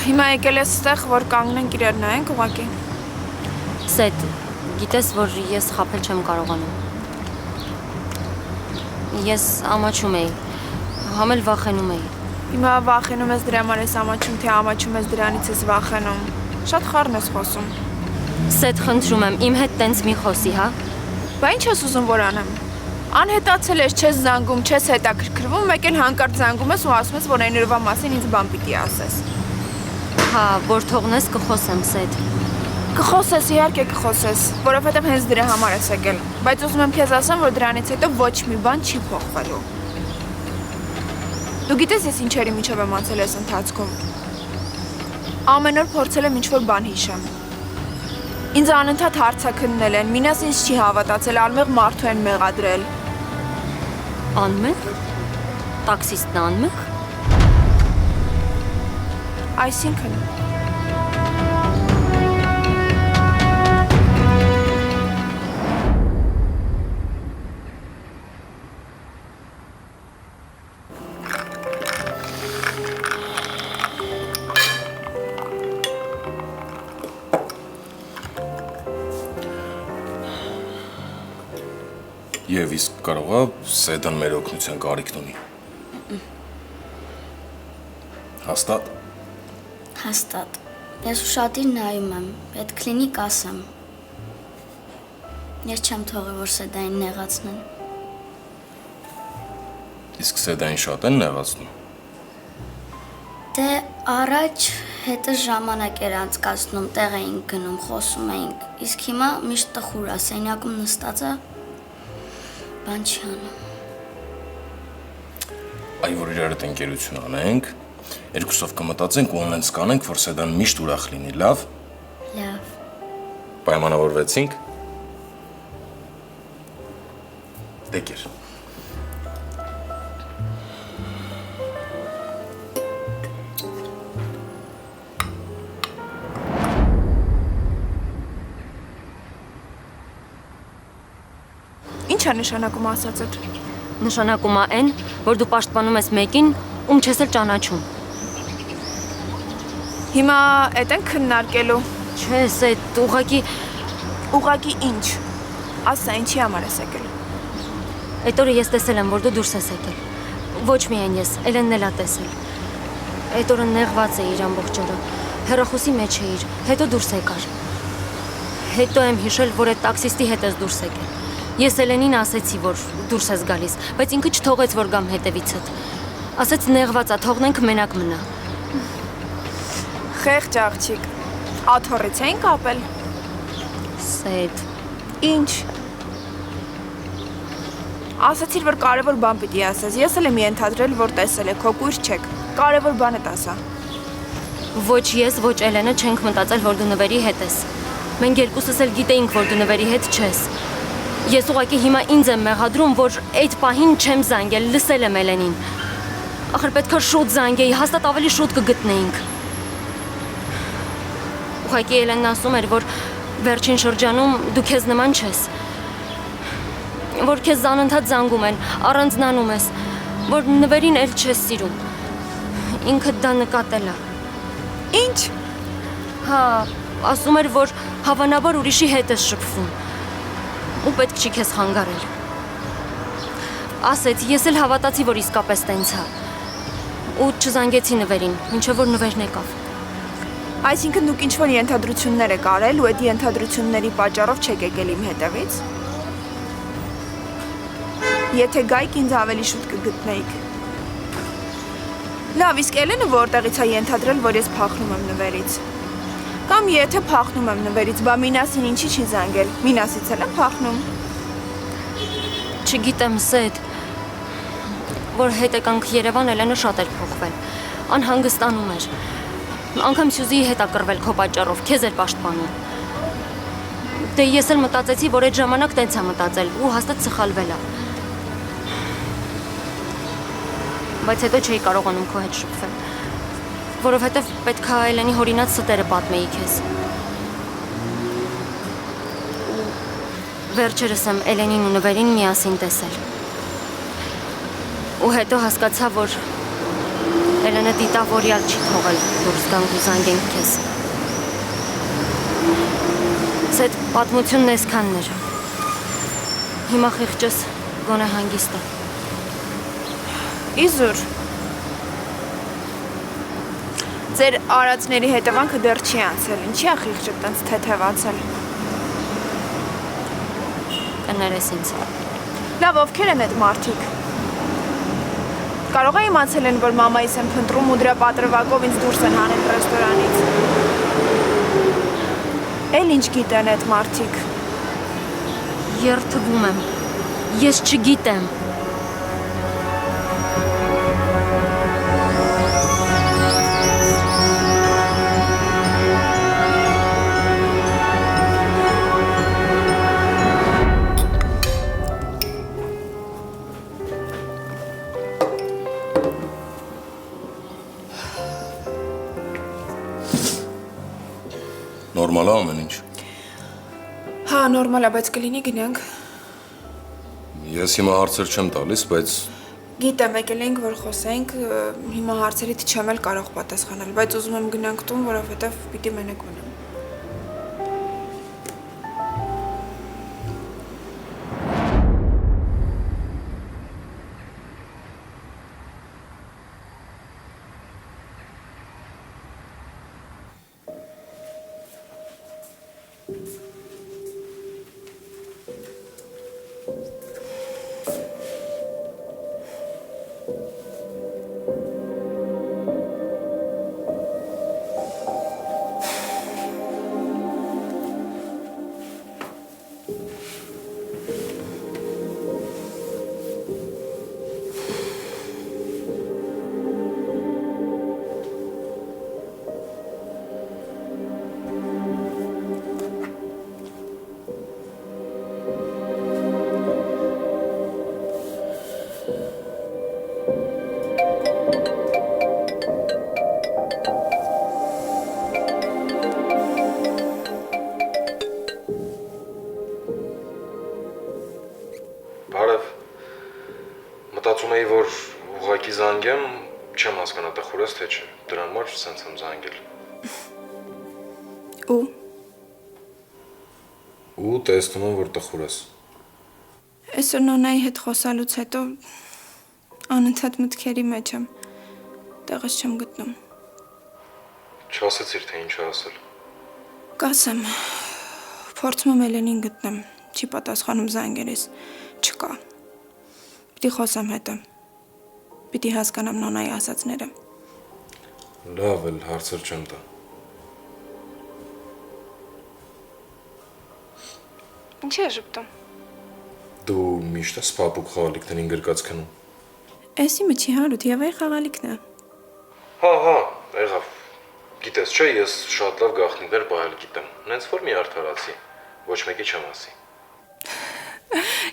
Հիմա եկել ես ստեղ, որ կանգնենք իրար նայենք ուղղակի։ Սեդ, գիտես, որ ես խաբել չեմ կարողանում։ Ես ամաչում էի, համ էլ վախենում էի։ Հիմա վախենում ես դրա համար ես ամաչում, թե ամաչում ես դրանից ես վախենում։ Շատ խառն ես խոսում։ Սեդ, խնդրում եմ, իմ հետ տենց մի խոսի, հա։ Բա ինչ ես ուզում որ անեմ։ Անհետացել ես, չես զանգում, չես հետաքրքրվում, մեկ էլ հանկարծ զանգում ես ու ասում ես, որ այն օրվա մասին ինձ բան պիտի ասես։ Հա, որ թողնես կխոսեմ, Սեդ։ Կխոսես, իհարկե կխոսես, որովհետև հենց դրա համար ես եկել, բայց ուզում եմ քեզ ասեմ, որ դրանից հետո ոչ մի բան չի փոխվելու։ Դու գիտես ես ինչերի միջով եմ անցել այս ընթացքում։ Ամեն օր փորձել եմ ինչ-որ բան հիշեմ։ Ինձ անընդհատ հարցաքննել են, մինաս ինձ չի հավատացել, անմեղ մարդու են մեղադրել։ Անմեղ։ Տաքսիստն անմեղ։ Այսինքն։ Եվ իսկ կարող է Սեդան մեր օգնության կարիքն ունի։ Հաստատ։ Հաստատ։ Ես ուշադիր նայում եմ, պետք լինի կասեմ։ Ես չեմ թողի, որ Սեդային նեղացնեն։ Իսկ Սեդային շատ են նեղացնում։ Դե առաջ հետը ժամանակ էր անցկացնում, տեղ էինք գնում, խոսում էինք, իսկ հիմա միշտ տխուր է, սենյակում նստած է, բան չի անում։ Այ որ իրար հետ ընկերություն անենք, երկուսով կմտածենք ու անենց կանենք, որ Սեդան միշտ ուրախ լինի, լավ։ Լավ։ Պայմանավորվեցինք։ Դե կեր։ Ինչ է նշանակում ասածդ։ Նշանակում է այն, որ դու պաշտպանում ես մեկին, ում չես էլ ճանաչում։ Հիմա էդ ենք քննարկելու։ Չէ, Սեդ, Ուղղակի ինչ։ Ասա ինչի համար ես եկել։ Այդ օրը ես տեսել եմ, որ դու դուրս ես եկել։ Ոչ միայն ես, Էլենն էլ ա տեսել։ Այդ օրը նեղված էիր ամբողջ օրը։ Հեռախոսի մեջ էիր, հետո դուրս եկար։ Հետո եմ հիշել, որ այդ տաքսիստի հետ ես դուրս եկել։ Ես Էլենին ասեցի, որ դուրս ես գալիս, բայց ինքը չթողեց, որ գամ հետևիցդ։ Ասեց նեղված ա, թողնենք մենակ մնա։ Խեղճ աղջիկ։ Աթոռից էին կապել։ Սեդ։ Ինչ։ Ասացիր, որ կարևոր բան պիտի ասես։ Ես էլ եմ ենթադրել, որ տեսել եք, քո կույր չեք։ Կարևոր բան է ասա։ Ոչ ես, ոչ Էլենը չենք մտածել, որ դու նվերի հետ ես։ Մենք երկուսս էլ գիտեինք, որ դու նվերի հետ չես։ Ես ուղղակի հիմա ինձ եմ մեղադրում, որ այդ պահին չեմ զանգել, լսել եմ Էլենին։ Ախր պետք է շուտ զանգեի, հաստատ ավելի շուտ կգտնեինք։ Ուղղակի Էլենն ասում էր, որ վերջին շրջանում դու քեզ նման չես։ Որ քեզ անընդհատ զանգում են, առանձնանում ես, որ նվերին էլ չես սիրում։ Ինքը դա նկատել է։ Ինչ։ Հա, ասում էր, որ հավանաբար ուրիշի հետ ես շփվում։ Ու պետք չի քեզ խանգարել։ Ասեց, ես էլ հավատացի, որ իսկապես տենց է։ Ու չզանգեցի նվերին, ինչը որ նվերն եկավ։ Այսինքն դուք ինչ-որ ենթադրություններ եք արել ու այդ ենթադրությունների պատճառով չեք եկել իմ հետևից։ Եթե գայիք ինձ ավելի շուտ կգտնեիք։ Լավ, իսկ Էլենը որտեղից է ենթադրել, որ ես փախնում եմ նվերից։ Կամ եթե փախնում եմ նվերից, բա Մինասին ինչի չի զանգել։ Մինասից էլ եմ փախնում։ Չգիտեմ, Սեդ, որ հետ եկանք Երևան, Էլենը շատ էր փոխվել։ Անհանգստանում էր։ Անգամ Սյուզիի հետ ա կռվել քո պատճառով, քեզ էր պաշտպանում։ Դե ես էլ մտածեցի, որ այդ ժամանակ տենց է մտածել ու հաստատ սխալվել է։ Բայց հետո չէի կարողանում քո հետ շփվել, որովհետև պետք է Էլենի հորինած ստերը պատմեի քեզ։ Վերջերս եմ Էլենին ու նվերին միասին տեսել։ Ու հետո հասկացա, որ Էլենը դիտավորյալ չի թողել դուրս գանք ու զանգենք քեզ։ Այդ պատմությունն այսքանն էր։ Հիմա խիղճս գոնե հանգիստ է։ Իզուր։ Ձեր արածների հետևանքը դեռ չի անցել, ինչի է խիղճը տենց թեթևացել։ Կներես ինձ։ Լավ, ովքեր են այդ մարդիկ։ Կարող է իմացել են, որ մամայիս եմ փնտրում ու դրա պատրվակով ինձ դուրս են հանել ռեստորանից։ Էլ ինչ գիտեն այդ մարդիկ։ Երթվում եմ։ Ես չգիտեմ։ Նորմալ է ամեն ինչ։ Հա, նորմալ է, բայց կլինի գնանք։ Ես հիմա հարցեր չեմ տալիս, բայց Գիտեմ, եկել էինք, որ խոսենք, հիմա հարցերիդ չեմ էլ կարող պատասխանել, բայց ուզում եմ գնանք տուն, որովհետև պիտի մենակ մնամ։ Բարև։ Մտածում էի, որ ուղղակի զանգեմ, չեմ հասկանա տխուր ես թե չէ։ Դրա համար սենց եմ զանգել։ Ու տեսնում եմ, որ տխուր ես։ Այսօր նոնայի հետ խոսալուց հետո անընդհատ մտքերի մեջ եմ, տեղս չեմ գտնում։ Չասեցիր, թե ինչ ասել։ Կասեմ, փորձում եմ Էլենին գտնեմ, չի պատասխանում զանգերիս, չկա։ Պիտի խոսեմ հետը, պիտի հասկանամ նոնայի ասածները։ Լավ էլ հարցեր չեմ տա։ Ինչի է ժպտում։ Դու միշտ ես պապուկ խաղալիքներին գրկած քնում։ Էսի մչի հարութ եւ այ խաղալիքն է։ Հա, եղավ։ Գիտես չէ, ես շատ լավ գաղտնիքներ պահել գիտեմ։ Նենց որ մի արդարացի, ոչ մեկի չեմ ասի։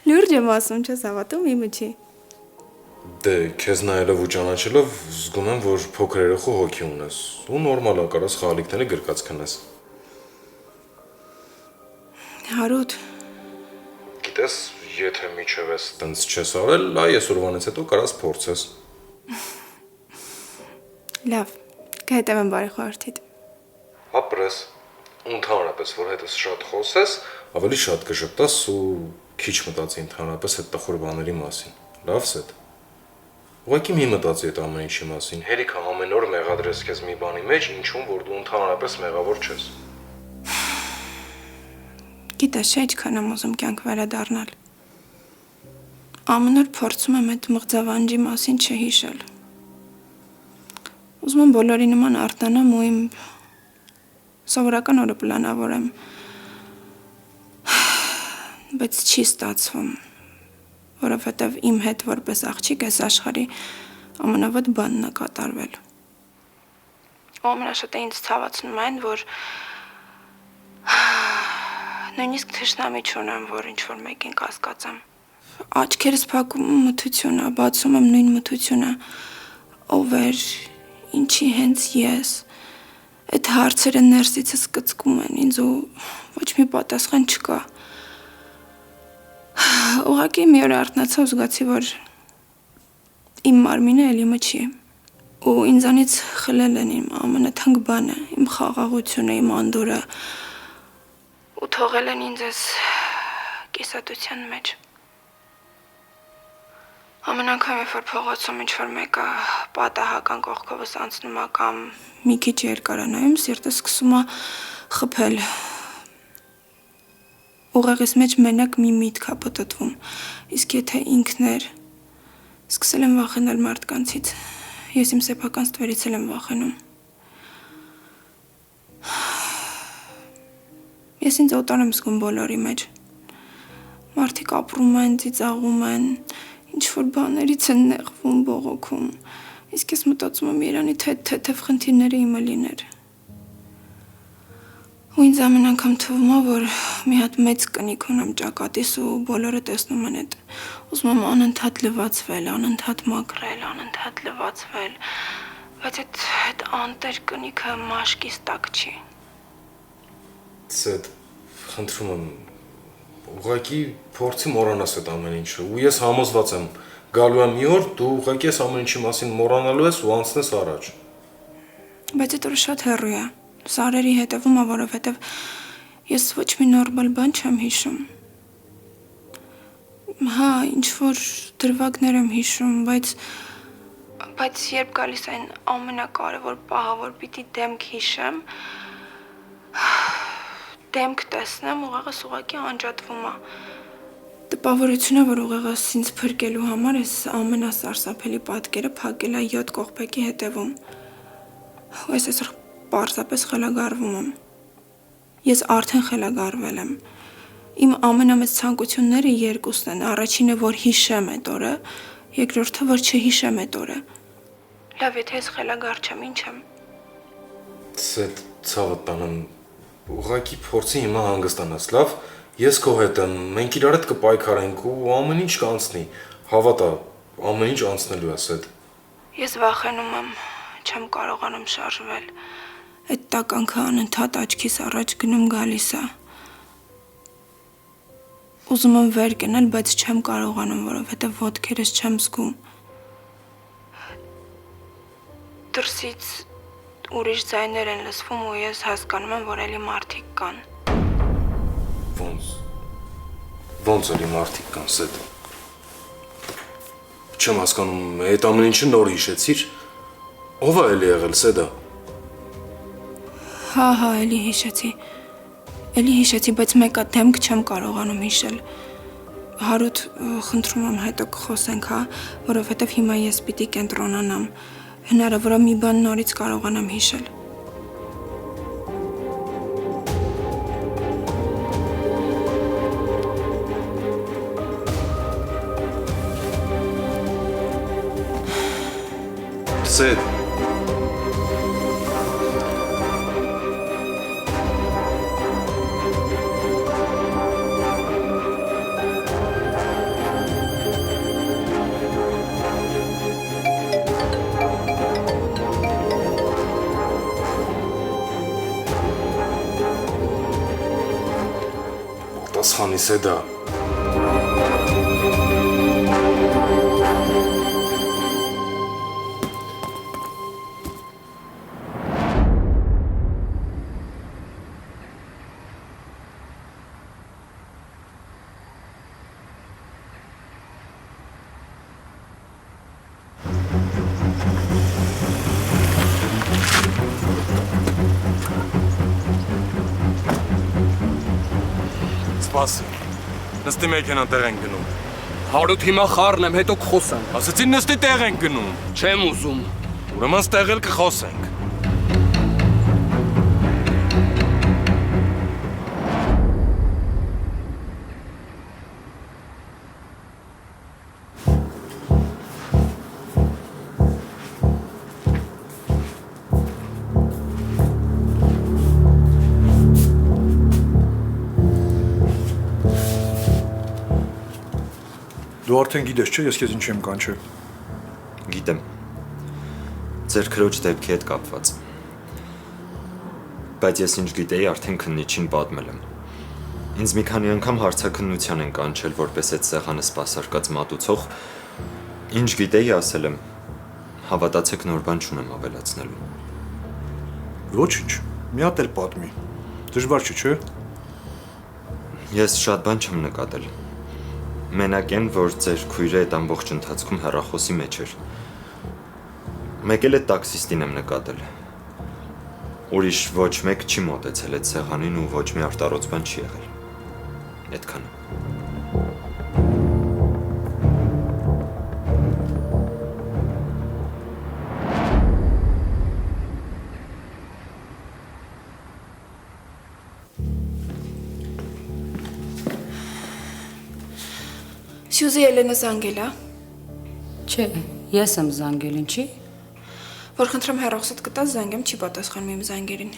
Լուրջ եմ ասում, չես հավատում իմը չի։ Դե, քեզ նայելով ու ճանաչելով զգում եմ, որ փոքր երեխու հոգի ունես ու նորմալ է կարաս խաղալիքները գրկած քնես։ Հարութ, Գիտես, եթե միջև ես տենց չես արել, այ այսօրվանից հետո կարաս փորձես։ լավ, կհետևեմ բարի խորհրդիդ։ Ապրես։ Ընդհանրապես, որ հետս շատ խոսես, ավելի շատ կժպտաս ու քիչ մտածի ընդհանրապես այդ տխուր բաների մասին։ Լավ սետ։ Ուղղակի մի մտածի այդ ամեն ինչի մասին։ Հերիք է ամեն օր մեղադրես քեզ մի բանի մեջ, ինչում որ դու ընդհանրապես մեղավոր չես։ Գիտես, չէ, ինչքան եմ ուզում կյանք վերադառնալ։ Ամեն օր փորձում եմ այդ մղձավանջի մասին չհիշել։ Ուզում եմ բոլորի նման արթնանամ ու իմ սովորական օրը պլանավորեմ, բայց չի ստացվում, որովհետև իմ հետ որպես աղջիկ այս աշխարհի ամենավատ բանն է կատարվել։ Ու ամենաշատը ինձ ցավացնում այն, որ նույնիսկ թշնամի չունեմ, որ ինչ-որ մեկին կասկածեմ։ Աչքերս փակում եմ մթությունը, բացում եմ նույն մթությունը, ով էր, ինչի հենց ես։ Այդ հարցերը ներսիցս կծկում են ինձ ու ոչ մի պատասխան չկա։ Ուղղակի մի օր արթնացա ու զգացի, որ իմ մարմինը էլի մչի։ Ու ինձանից խլել են իմ ամենաթանկ բանը, իմ խաղաղությունը, իմ անդորը։ Ու թողել են ինձ այս կիսատության մեջ։ Ամեն անգամ երբ որ փողոցում ինչ-որ մեկը պատահական կողքովս անցնում է կամ մի քիչ երկարանայում, սիրտս սկսում է խփել։ Ուղեղիս մեջ մենակ մի միտք է պտտվում, իսկ եթե ինքն էր, սկսել եմ վախենալ մարդկանցից, ես իմ սեփական ստվերից եմ վախենում։ Ես ինձ օտար եմ զգում բոլորի մեջ։ Մարդիկ ապրում են, ծիծաղում են, ինչ-որ բաներից են նեղվում, բողոքում, իսկ ես մտածում եմ Երանի թեթև խնդիրները իմը լիներ։ Ու ինձ ամեն անգամ թվում է, որ մի հատ մեծ կնիկ ունեմ ճակատիս ու բոլորը տեսնում են այդ։ Ուզում եմ անընդհատ լվացվել, անընդհատ մաքրել, անընդհատ լվացվել, բայց այդ անտեր կնիքը մաշկիս տակ չի։ Սեդ, խնդրում եմ, ուղղակի փորձի մոռանաս այդ ամեն ինչը, ու ես համոզված եմ, գալու եմ մի օր, դու ուղղակի այս ամեն ինչի մասին մոռանալու ես ու անցնես առաջ։ Բայց այդ օրը շատ հեռու է։ Սարերի հետևում է, որովհետև ես ոչ մի նորմալ բան չեմ հիշում։ Հա, ինչ-որ դրվագներ եմ հիշում, բայց երբ գալիս այն ամենակարևոր պահը, որ պիտի դեմք հիշեմ, դեմք տեսնեմ, ուղեղս ուղղակի անջատվում է։ Տպավորությունը, որ ուղեղս ինձ փրկելու համար ես ամենասարսափելի պատկերը փակել է 7 կողպեքի հետևում։ Ու ես այսօր պարզապես խելագարվում եմ։ Ես արդեն խելագարվել եմ։ Իմ ամենամեծ ցանկությունները երկուսն են։ Առաջինը, որ հիշեմ այդ օրը, երկրորդը, որ չհիշեմ այդ օրը։ Լավ, եթե ես խելագար չեմ, ինչ եմ։ Սեդ, ցավը տանեմ, ուղղակի փորձի հիմա հանգստանաս, լավ։ Ես քո հետ եմ, մենք իրար հետ կպայքարենք ու ամեն ինչ կանցնի։ Հավատա, ամեն ինչ անցնելու է, Սեդ։ Ես վախենում եմ, չեմ կարողանում շարժվել։ Այդ տականքը անընդհատ աչքիս առաջ գնում գալիս է։ Ուզում եմ վեր կենալ, բայց չեմ կարողանում, որովհետև ոտքերս չեմ զգում։ Դրսից ուրիշ ձայներ են լսվում ու ես հասկանում եմ, որ էլի մարդիկ կան։ Ոնց էլի մարդիկ կան, Սեդ։ Չեմ հասկանում, այդ ամեն ինչը նոր հիշեցիր։ Ո՞վ է էլի եղել, Սեդա։ Հա, էլի հիշեցի, բայց մեկը դեմք չեմ կարողանում հիշել։ Հարութ, խնդրում եմ հետո կխոսենք, հա, որովհետև հիմա ես պիտի կենտրոնանամ։ Հնարավոր է մի բան նորից կարողանամ հիշել։ Սեդ։ Պատասխանի, Սեդա։ Սպասի, նստի մեքենան տեղ ենք գնում։ Հարութ հիմա խառն եմ, հետո կխոսանք։ Ասեցին նստի տեղ ենք գնում։ Չեմ ուզում։ Ուրեմն ստեղ էլ կխոսենք։ Դու արդեն գիտես, չէ՞, ես քեզ ինչ եմ կանչել։ Գիտեմ։ Ձեր քրոջ դեպքի հետ կապված։ Բայց ես ինչ գիտեի, արդեն քննիչին պատմել եմ։ Ինձ մի քանի անգամ հարցաքննության են կանչել, որպես այդ սեղանը սպասարկած մատուցող։ Ինչ գիտեի, ասել եմ։ Հավատացեք, նոր բան չունեմ ավելացնելու։ Ոչինչ, մի հատ էլ պատմի։ Դժվար չէ։ Ես շատ բան չեմ նկատել։ Մենակ են, որ ձեր քույրը այդ ամբողջ ընթացքում հեռախոսի մեջ էր։ Մեկ էլ այդ տաքսիստին եմ նկատել։ Ուրիշ ոչ մեկ չի մոտեցել այդ սեղանին ու ոչ մի արտառոց բան չի եղել։ Այդքանը։ Սյուզի Էլենը զանգել է, Չէ, ես եմ զանգել, ինչի։ որ խնդրեմ հեռախոսդ կտաս զանգեմ, չի պատասխանում իմ զանգերին։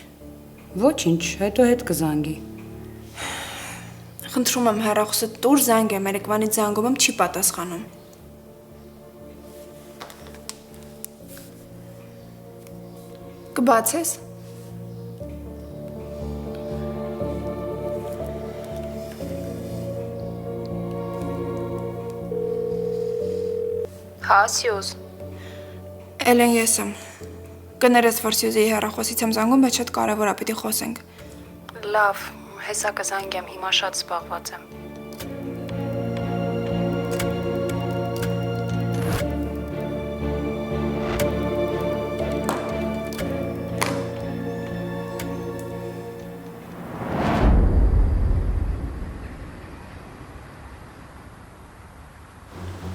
Ոչինչ, հետո հետ կզանգի։ Խնդրում եմ հեռախոսդ տուր զանգեմ, երեկվանից զանգում եմ, չի պատասխանում։ Կբացես։ Հա, Սյուզ։ Էլեն, ես եմ։ Կներես, որ Սյուզի հեռախոսից եմ զանգում, բայց շատ կարևոր է, պիտի խոսենք։ Լավ, հեսա կզանգեմ, հիմա շատ զբաղված եմ։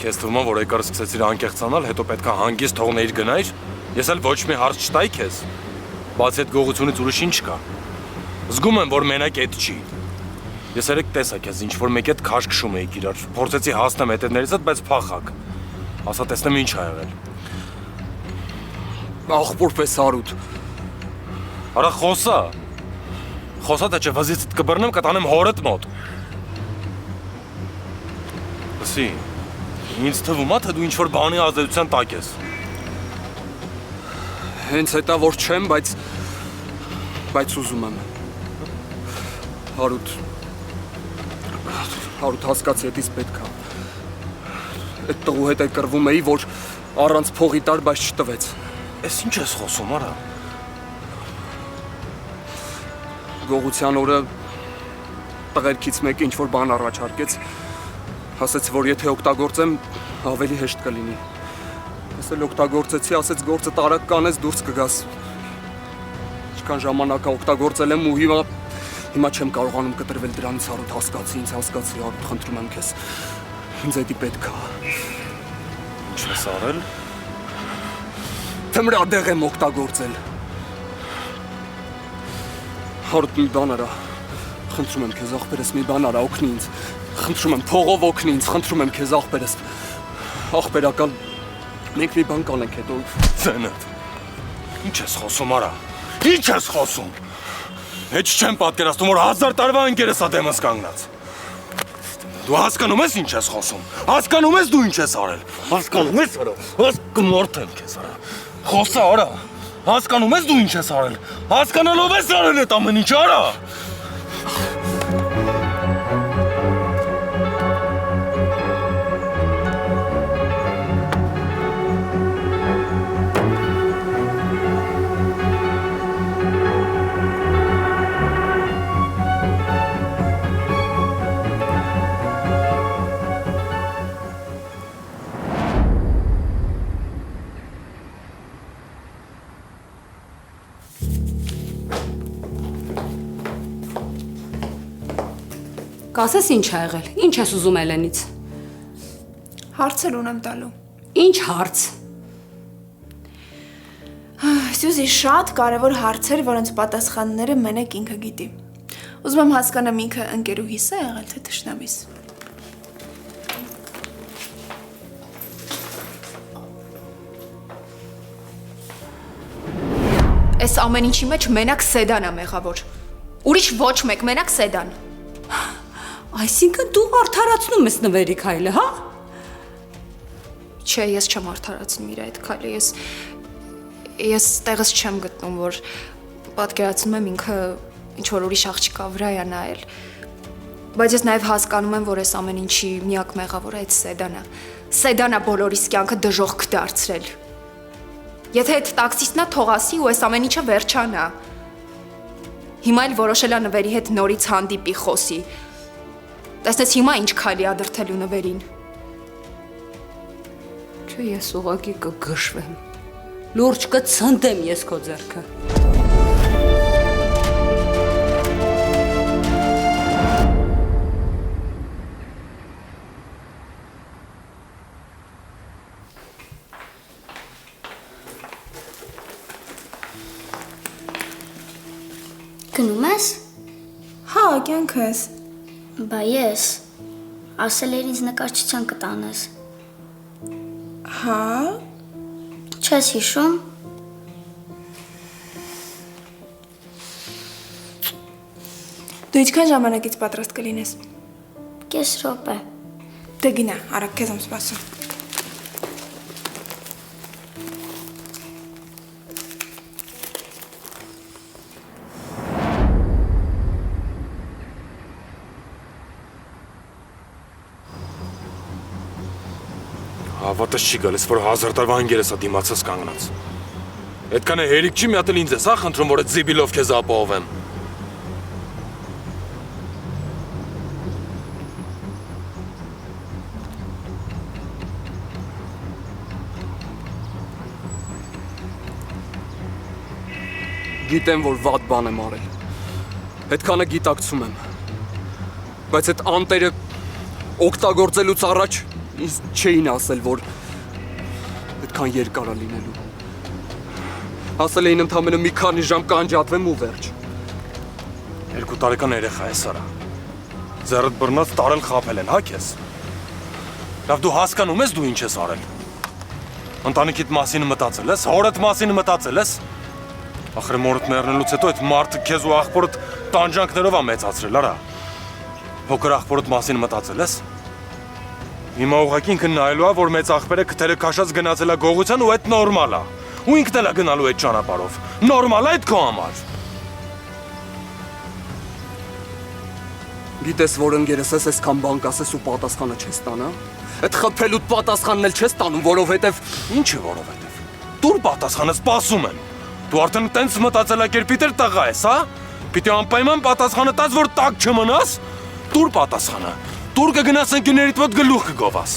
Քեզ թվում է, որ եկար սկսեցիր անկեղծանալ, հետո պետքա հանգիստ թողնեիր գնայր։ Ես էլ ոչ մի հարց չտայի քեզ։ Բացի այդ գողությունից ուրիշ ինչ կա։ Զգում եմ, որ մենակ այդ չի։ Ես երեք տեսա քեզ, ինչ որ մեկ հետ քաշքշում էիք իրար։ Փորձեցի հասնեմ հետևներիցդ, բայց փախակ։ Ասա տեսնեմ ինչ ա եղել։ Աղբորպես Արութ։ Արա խոսա։ Խոսա թե չէ վզից կբռնեմ, կտանեմ հորդ մոտ։ Լսի, ինձ թվում է, թե դու ինչ-որ բանի ազդեցության տակ ես։ Հենց հետա որ չեմ, բայց ուզում եմ։ Հարութ հասկացի, հետից պետք է։ Այդ տղու հետ կռվում էի, որ առանց փողի տար, բայց չտվեց։ Էս ինչ ես խոսում, արա։ Գողության օրը տղերքից մեկը ինչ-որ բան առաջարկեց, ասեց, որ եթե օգտագործեմ, ավելի հեշտ կլինի։ Ես էլ օգտագործեցի, ասեց գործը տարակ կանես, դուրս կգաս։ Ինչքան ժամանակ օգտագործել եմ ու հիմա չեմ կարողանում կտրվել դրանից, Արութ, հասկացի, ինձ հասկացի, Արութ, խնդրում եմ քեզ։ Ինձ էդի պետք է։ Ինչ ես արել։ Թմրադեղ եմ օգտագործել։ Արութ, մի բան արա։ Խնդրում եմ քեզ, աղբերս, մի բան արա, օգնի ինձ։ Խնդրում եմ, փողով օգնի ինձ, խնդրում եմ քեզ, աղբերս։ Աղբերական մենք մի բան կանենք հետո։ Ձենդ։ Ինչ ես խոսում, արա։ Ինչ ես խոսում։ Հետ չեմ պատկերացնում, որ 1000 տարվա ընկերս ա դեմս կանգնած։ Դու հասկանում ես ինչ ես խոսում։ Հասկանում ես դու ինչ ես արել։ Հասկանում ես, արա։ Կմորթեմ քեզ, արա։ Խոսա, արա։ Հասկանում ես դու ինչ ես արել։ Հասկանալով ես արել այդ ամեն ինչ, արա։ Կասես ինչ ա եղել, ինչ ես ուզում Էլենից։ Հարցեր ունեմ տալու։ Ինչ հարց։ Սյուզի, շատ կարևոր հարցեր, որոնց պատասխանները մենակ ինքը գիտի։ Ուզում եմ հասկանամ ինքը ընկերուհիս է եղել, թե թշնամիս։ Այս ամեն ինչի մեջ մենակ Սեդան է մեղավոր։ Ուրիշ ոչ մեկ, մենակ Սեդան։ Այսինքն դու արդարացնում ես նվերի քայլը, հա։ Չէ, ես չեմ արդարացնում իր այդ քայլը, ես տեղս չեմ գտնում, որ պատկերացնում եմ ինքը ինչ-որ ուրիշ աղջկա վրա է նայել, բայց ես նաև հասկանում եմ, որ այս ամեն ինչի միակ մեղավորը այդ Սեդանն է։ Սեդանն է բոլորիս կյանքը դժոխք դարձրել։ Եթե այդ տաքսիստն է թողասի ու այս ամեն ինչը վերջանա։ Հիմա էլ որոշել է նվերի հետ նորից հանդիպի խոսի։ Տեսնես հիմա ինչ քայլի ա դրթելու նվերին։ Չէ, ես ուղղակի կգշվեմ։ Լուրջ կցնդեմ ես քո ձեռքը։ Գնում ես։ Հա, կյանքս։ Բա ես ասել էր ինձ նկարչության կտանես։ Հա։ Չես հիշում։ Դու ինչքան ժամանակից պատրաստ կլինես։ Կես րոպե։ Դե գնա, արագ քեզ եմ սպասում։ Հավատս չի գալիս, որ 1000 տարվա ընկերս է դիմացած կանգնած։ Այդքան է հերիք չի մի հատ էլ ինձ ես, հա, խնդրում, որ այդ զիբիլով քեզ ապահովեմ։ Գիտեմ, որ վատ բան եմ արել։ Այդքանը գիտակցում եմ։ Բայց այդ անտերը օգտագործելուց առաջ ինձ չէին ասել, որ այդքան երկար է լինելու։ Ասել էին ընդամենը մի քանի ժամ կանջատվեմ ու վերջ։ 2 տարեկան երեխա է Սարա։ Ձեռդ բռնած տարել խաբել են, հա քեզ։ Լավ, դու հասկանում ես դու ինչ ես արել։ Ընտանիքիդ մասին մտածել ես, հորդ մասին մտածել ես։ Ախր մորդ մեռնելուց հետո այդ մարդը քեզ ու աղբորդ տանջանքներով է մեծացրել, արա։ Փոքր աղբորդ մասին մտածել ես։ Հիմա ուղղակի ինքն նայելու է, որ մեծ աղբերը քթերը քաշած գնացել է գողության ու այդ նորմալ է։ Ու ինքն էլ է գնալու այդ ճանապարհով։ Նորմալ է այդ քո համար։ Գիտես, որ ընկերս ես այսքան բան կասես ու պատասխանը չես տանա։ Այդ խփելուդ պատասխանն էլ չես տանում, որովհետև Ինչի որովհետև։ Դուր պատասխանը սպասում եմ։ Դու արդեն տենց մտածելակերպիտ էլ տղա ես, հա։ Պիտի անպայման պատասխանը տաս, որ տակ չմնաս։ Դուր պատասխանը։ Դուր կգնաս ընկերներիդ մոտ գլուխ կգովաս։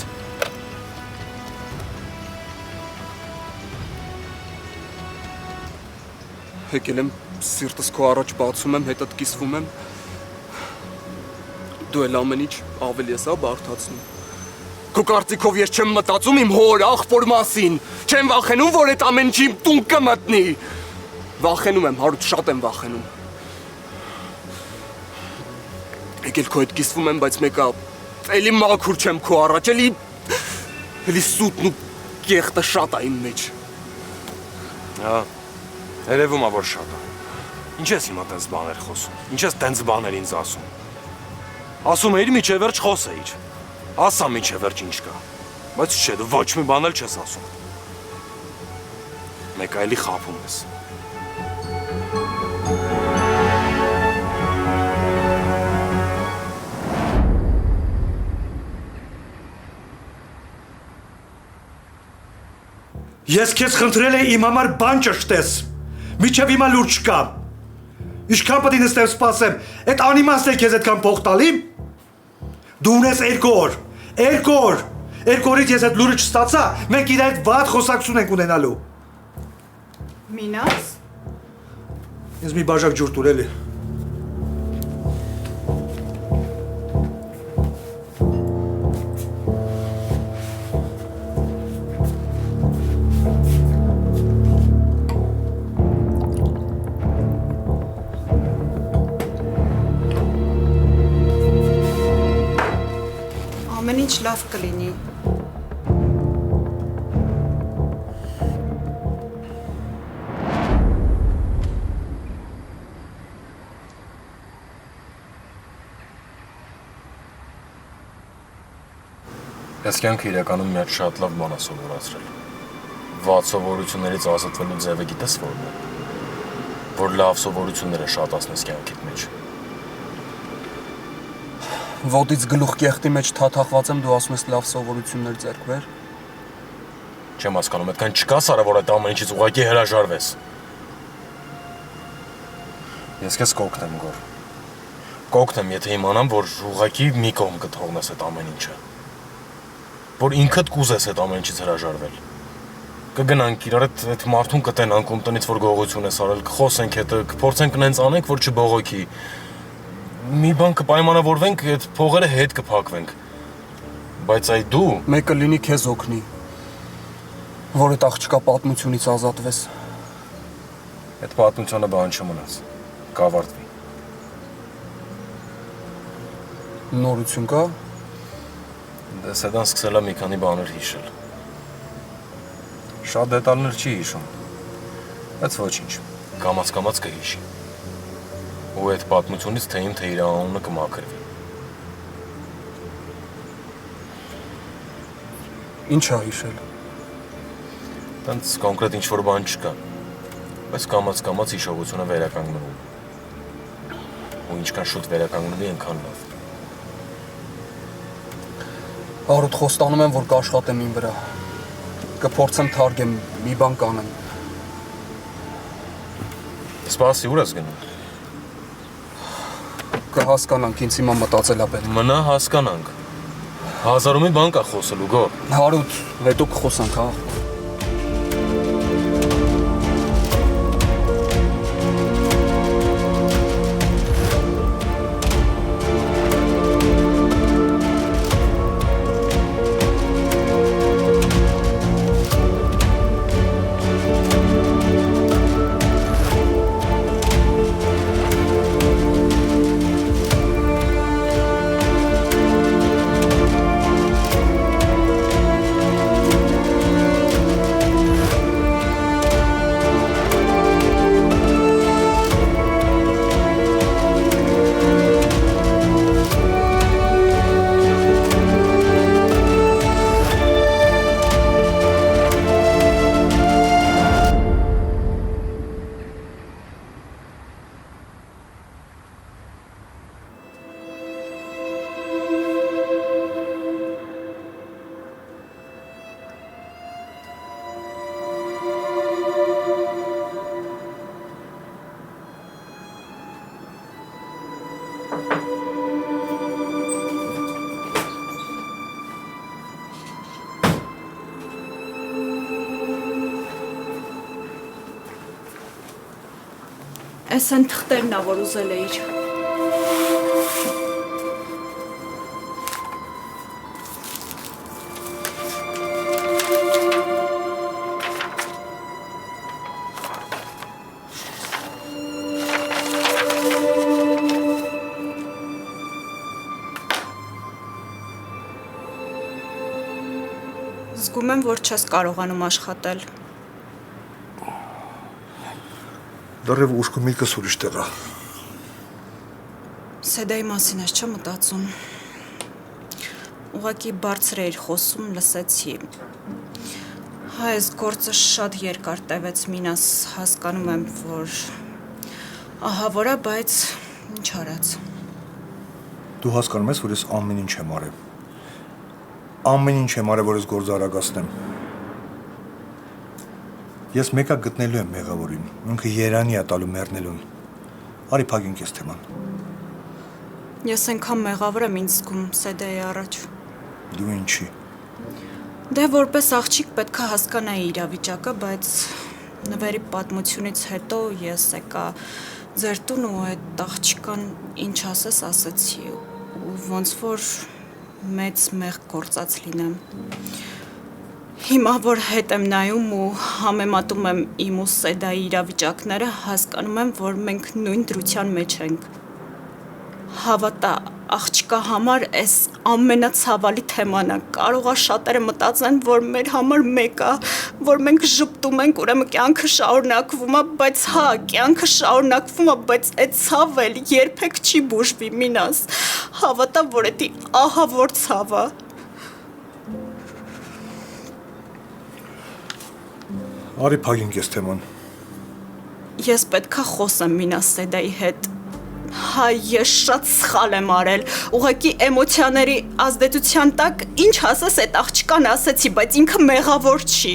եկել եմ սիրտս քո առաջ բացում եմ, հետդ կիսվում եմ։ Դու էլ ամեն ինչ ավելի ես բարդացնում։ Քո կարծիքով ես չեմ մտածում իմ հոր աղբոր մասին։ Չեմ վախենում, որ այդ ամեն ինչի իմ տուն կմտնի։ Վախենում եմ, հարուտ շատ եմ վախենում։ Եկել քո հետ կիսվում եմ, բայց մեկը էլի մաքուր չեմ քո առաջ, էլի սուտն ու կեղտը շատ է իմ մեջ։ Հա, երևում է, որ շատ է։ Ինչ ես հիմա տենց բաներ խոսում։ Ինչ ես տենց բաներ ինձ ասում։ Ասում էիր միջև վերջ խոսեիր։ Ասա միջև վերջ ինչ կա։ Բայց չէ, դու ոչ մի բան էլ չես ասում։ Մեկ այլի խափում ես։ Ես քեզ խնդրել եմ իմ համար բան ճշտես։ Միջև հիմա լուրջ չկա։ Ինչքան պետք է նստեմ սպասեմ, այդ անիմաստ է քեզ այդքան փող տալի։ Դու ունես 2 օր։ 2 օր։ 2 օրից ես այդ լուրը չստացա, մենք իր այդ վատ խոսակցություն ենք ունենալու։ Մինաս։ Ինձ մի բաժակ ջուր տուր էլի։ Ամեն ինչ լավ կլինի։ Ես կյանքը իրականում մի հատ շատ լավ բան է սովորացրել։ Վատ սովորություններից ազատվելու ձևը գիտես որն է։ Որ լավ սովորությունները շատացնես կյանքիդ մեջ։ Ոտից գլուխ կեղտի մեջ թաթախված եմ, դու ասում ես լավ սովորություններ ձեռք բեր։ Չեմ հասկանում, այդքան չկա Սարա, որ այդ ամեն ինչից ուղղակի հրաժարվես։ Ես քեզ կօգնեմ, Գոր։ Կօգնեմ, եթե իմանամ, որ ուղղակի մի կողմ կթողնես այդ ամեն ինչը։ Որ ինքդ կուզես այդ ամեն ինչից հրաժարվել։ Կգնանք իրար այդ մարդուն կտենանք ում տնից որ գողություն ես արել, կխոսենք հետը, կփորձենք նենց անենք, որ չբողոքի։ Մի բան կպայմանավորվենք, այդ փողերը հետ կփակվենք։ Բայց այ դու Մեկը լինի քեզ օգնի, որ այդ աղջկա պատմությունից ազատվես։ այդ պատմությունը բան չմնաց, կավարտվի։ Նորություն կա։ Դե Սեդան սկսել է մի քանի բաներ հիշել։ Շատ դետալներ չի հիշում, բայց ոչինչ, կամաց կհիշի։ Ու այդ պատմությունից թե իմ, թե իր անունը կմաքրվի։ Ինչ ա հիշել։ Տենց կոնկրետ ինչ-որ բան չկա, բայց կամաց հիշողությունը վերականգնվում։ Ու ինչքան շուտ վերականգնվի, այնքան լավ։ Արուտ խոստանում եմ, որ կաշխատեմ իմ վրա։ Կփորձեմ թարգեմ, մի բան կանեմ։ Սպասի, ուր ես գնում։ Կհասկանանք, ինձ հիմա մտածելապետ։ Մնա հասկանանք։ Հազարումի բան կա խոսելու, Գոր։ Հարուտ, հետո կխոսանք, հա։ Էս են թղթերն ա, որ ուզել էիր։ Զգում եմ, որ չես կարողանում աշխատել։ Դեռև ուշքը միտքս ուրիշ տեղ է։ Սեդայի մասին ես չէ մտածում։ Ուղղակի բարձր էիր խոսում, լսեցի։ Հա, այս գործը շատ երկար տևեց, Մինաս, հասկանում եմ, որ ահավոր է, բայց ինչ արած։ Դու հասկանում ես, որ ես ամեն ինչ եմ արել։ Ամեն ինչ եմ արել, որ ես գործը արագացնեմ։ Ես մեկա գտնելու եմ մեղավորին, ինքը Երանի է տալու մեռնելուն։ Արի փակենք այս թեման։ Ես այնքան մեղավոր եմ ինձ զգում Սեդայի առաջ։ Դու ինչի։ Դե որպես աղջիկ պետք է հասկանայի իրավիճակը, բայց նվերի պատմությունից հետո ես եկա ձեր տուն ու այդ աղջկան ինչ ասես ասեցի ու ոնց որ մեծ մեղ գործած լինեմ։ Հիմա որ հետ եմ նայում ու համեմատում եմ իմ ու Սեդայի իրավիճակները, հասկանում եմ, որ մենք նույն դրության մեջ ենք։ Հավատա, աղջկա համար էս ամենացավալի թեման է։ Կարող է շատերը մտածեն, որ մեր համար մեկ է, որ մենք ժպտում ենք, ուրեմն կյանքը շարունակվում է, բայց հա, կյանքը շարունակվում է, բայց այդ ցավը երբեք չի բուժվի, Մինաս։ Հավատա, որ դա ահավոր ցավ է։ Արի փակենք այս թեման։ Ես պետքա խոսեմ Մինաս Սեդայի հետ։ Հա, ես շատ սխալ եմ արել, ուղղակի էմոցիաների ազդեցության տակ ինչ ասես այդ աղջկան ասեցի, բայց ինքը մեղավոր չի։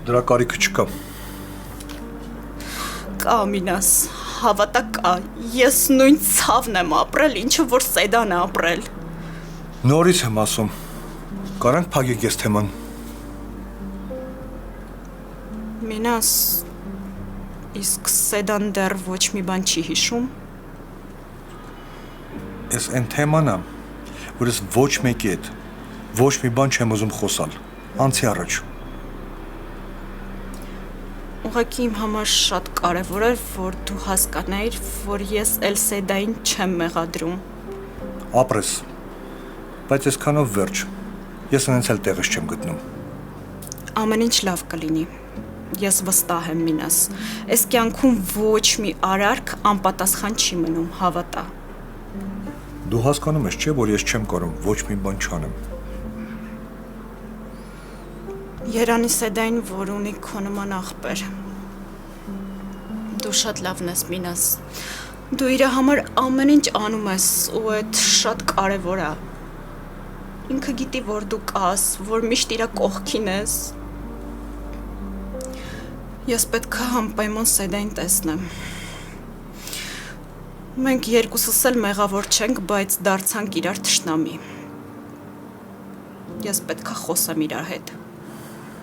Դրա կարիքը չկա։ Կա Մինաս, հավատա կա։ Ես նույն ցավն եմ ապրել, ինչը որ Սեդան է ապրել։ Նորից եմ ասում։ Կարանք փակեք այս թեման։ Մինաս, իսկ Սեդան դեռ ոչ մի բան չի հիշում։ Այս այն թեման է, որ ես ոչ մեկի հետ ոչ մի բան չեմ ուզում խոսալ։ Անցի առաջ։ Ուղղակի իմ համար շատ կարևոր էր, որ դու հասկանայիր, որ ես Սեդային չեմ մեղադրում։ Ապրես։ Բայց այսքանով վերջ։ Ես այնց էլ տեղս չեմ գտնում։ Ամեն ինչ լավ կլինի։ Ես վստահ եմ Մինաս։ Այս կյանքում ոչ մի արարք անպատասխան չի մնում, հավատա։ Դու հասկանում ես, չէ՞, որ ես չեմ կարող ոչ մի բան չանեմ։ Երանի Սեդային, որ ունի քո նման աղբեր։ Դու շատ լավն ես Մինաս։ Դու իր համար ամեն ինչ անում ես ու այդ շատ կարևոր է։ Ինքը գիտի, որ դու կաս, որ միշտ իր կողքին ես։ Ես պետք է անպայման Սեդային տեսնեմ։ Մենք երկուսս էլ մեղավոր չենք, բայց դարձանք իրար թշնամի։ Ես պետք է խոսեմ իրար հետ։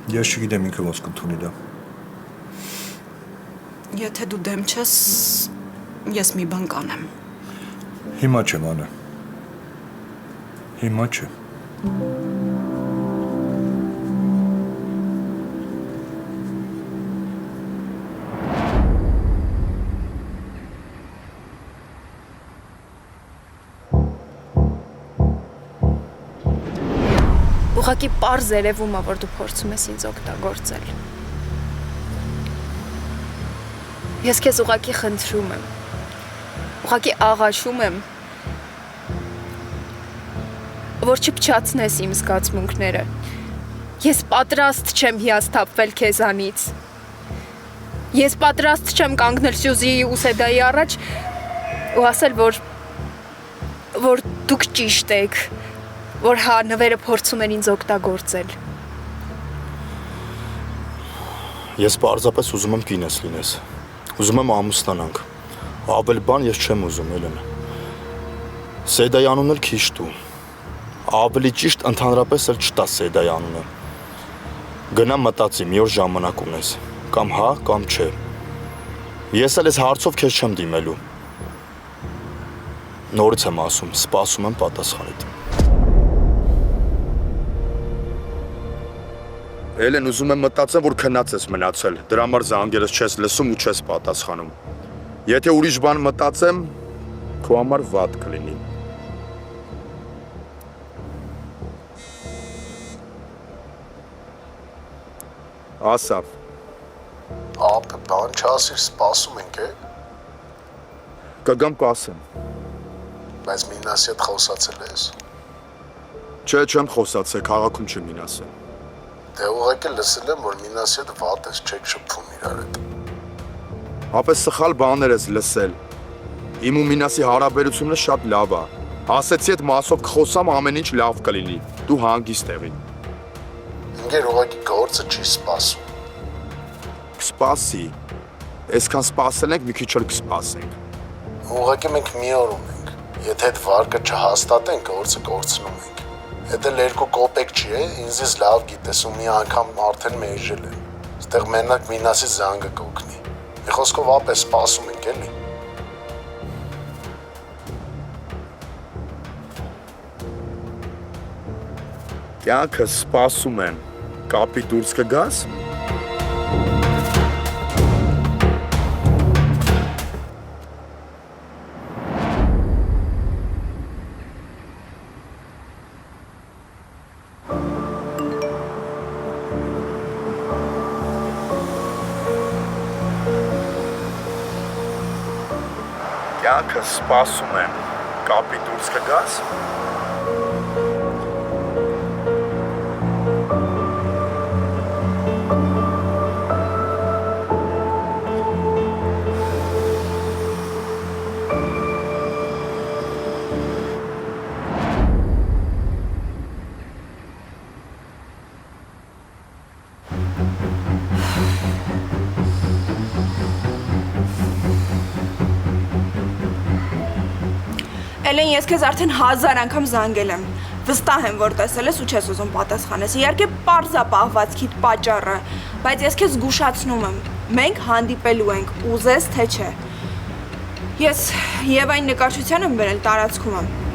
Ես չգիտեմ ինքը ոնց կընդունի դա։ Եթե դու դեմ չես, ես մի բան կանեմ։ Հիմա չեմ անա։ Հիմա չէ։ Ուղղակի պարզ երևում է, որ դու փորձում ես ինձ օգտագործել։ Ես քեզ ուղղակի խնդրում եմ։ Ուղղակի աղաչում եմ, որ չփչացնես իմ զգացմունքները։ Ես պատրաստ չեմ հիասթափվել քեզանից։ Ես պատրաստ չեմ կանգնել Սյուզիի ու Սեդայի առաջ ու ասել, որ դուք ճիշտ եք, որ հա նվերը փորձում են ինձ օգտագործել։ Ես պարզապես ուզում եմ կինես լինես։ Ուզում եմ ամուսնանանք։ Ավել բան ես չեմ ուզում, Էլենա։ Սեդայի անունն էլ քիչ դու։ Ավելի ճիշտ ընդհանրապես էլ չտա Սեդայի անունը։ Գնա մտածի, մի օր ժամանակ ունես։ Կամ հա, կամ չէ։ Ես էլ այս հարցով քեզ չեմ դիմելու։ Նորից եմ ասում, սպասում եմ պատասխանիդ։ Էլեն, ուզում եմ մտածեմ, որ քնած ես մնացել, դրա համար զանգերս չես լսում ու չես պատասխանում։ Եթե ուրիշ բան մտածեմ, քո համար վատ կլինի։ Ասա։ Ապե, բան չասիր, սպասում ենք, է։ Կգամ կասեմ։ Բայց Մինասի հետ խոսացել ես։ Չէ, չեմ խոսացել, քաղաքում չեմ Մինասը։ Դե ուղղակի լսել եմ, որ Մինասի հետ վատ ես, չեք շփվում իրար հետ։ Ապե սխալ բաներ ես լսել։ Իմ ու Մինասի հարաբերությունը շատ լավ է։ Ասեցի այդ մասով կխոսամ, ամեն ինչ լավ կլինի։ Դու հանգիստ եղի։ Ինգեր ուղղակի գործը չի սպասում։ Կսպասի։ Այսքան սպասել ենք, մի քիչ էլ կսպասենք։ Ուղղակի մենք մի օր ունենք։ Եթե այդ վարկը չհաստատենք, գործը կորցնում ենք։ Եթե էլ 2 կոպեկ չի, ինձից լավ գիտես ու մի անգամ արդեն մերժել եմ։ Այստեղ մենակ Մինասի զանգը կօգնի։ Մի խոսքով ապե սպասում ենք, էլի։ Կյանքը սպասում են։ Կապի դուրս կգաս։ Կյանքը սպասում են։ Կապի դուրս կգաս։ Էլեն, ես քեզ արդեն 1000 անգամ զանգել եմ։ Վստահ եմ, որ տեսել ես ու չես ուզում պատասխանես։ Իհարկե, պարզ է պահվածքիդ պատճառը, բայց ես քեզ զգուշացնում եմ։ Մենք հանդիպելու ենք, ուզես թե չէ։ Ես Եվային նկարչության եմ բերել, տարածքում եմ։